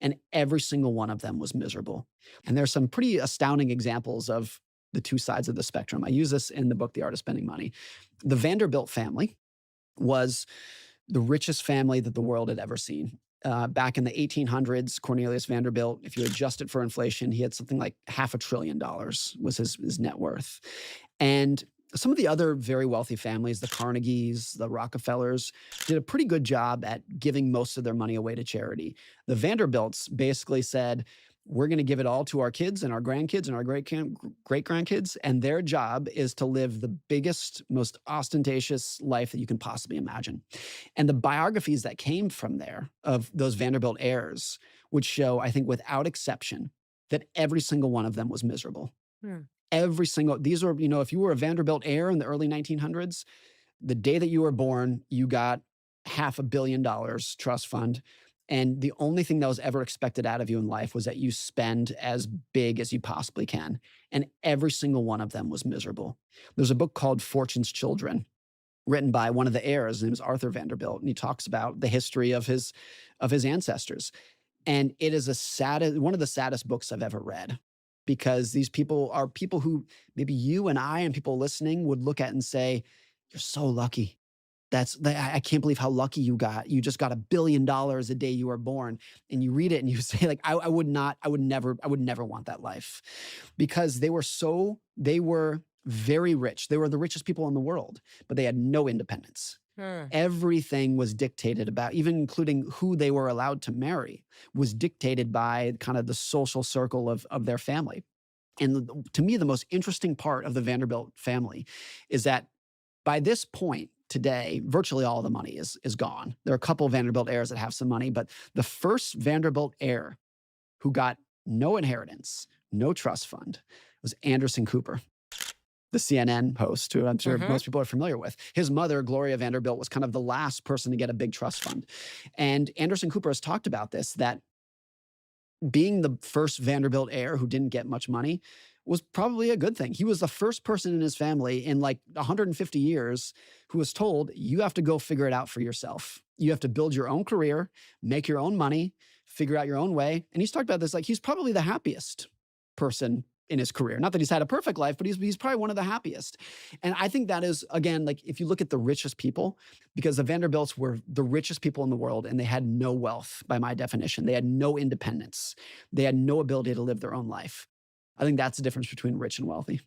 And every single one of them was miserable. And there's some pretty astounding examples of the two sides of the spectrum. I use this in the book, The Art of Spending Money. The Vanderbilt family was the richest family that the world had ever seen. Back in the 1800s, Cornelius Vanderbilt, if you adjust it for inflation, he had something like $500 billion was his net worth. And some of the other very wealthy families, the Carnegies, the Rockefellers, did a pretty good job at giving most of their money away to charity. The Vanderbilts basically said, we're going to give it all to our kids and our grandkids and our great grandkids. And their job is to live the biggest, most ostentatious life that you can possibly imagine. And the biographies that came from there of those Vanderbilt heirs would show, I think, without exception, that every single one of them was miserable. Hmm. Every single, these are, if you were a Vanderbilt heir in the early 1900s, the day that you were born, you got $500 million trust fund. And the only thing that was ever expected out of you in life was that you spend as big as you possibly can. And every single one of them was miserable. There's a book called Fortune's Children, written by one of the heirs. His name is Arthur Vanderbilt. And he talks about the history of his ancestors. And it is one of the saddest books I've ever read, because these people are people who maybe you and I and people listening would look at and say, you're so lucky. I can't believe how lucky you got. You just got $1 billion the day you were born. And you read it and you say, like, I would never want that life, because they were very rich. They were the richest people in the world, but they had no independence. Everything was dictated about, even including who they were allowed to marry, was dictated by kind of the social circle of their family. And to me, the most interesting part of the Vanderbilt family is that by this point today, virtually all the money is gone. There are a couple of Vanderbilt heirs that have some money, but the first Vanderbilt heir who got no inheritance, no trust fund, was Anderson Cooper, the CNN host, who I'm sure most people are familiar with. His mother, Gloria Vanderbilt, was kind of the last person to get a big trust fund. And Anderson Cooper has talked about this, that being the first Vanderbilt heir who didn't get much money was probably a good thing. He was the first person in his family in like 150 years who was told, you have to go figure it out for yourself. You have to build your own career, make your own money, figure out your own way. And he's talked about this, like he's probably the happiest person in his career. Not that he's had a perfect life, but he's probably one of the happiest. And I think that is, again, like if you look at the richest people, because the Vanderbilts were the richest people in the world and they had no wealth by my definition. They had no independence. They had no ability to live their own life. I think that's the difference between rich and wealthy.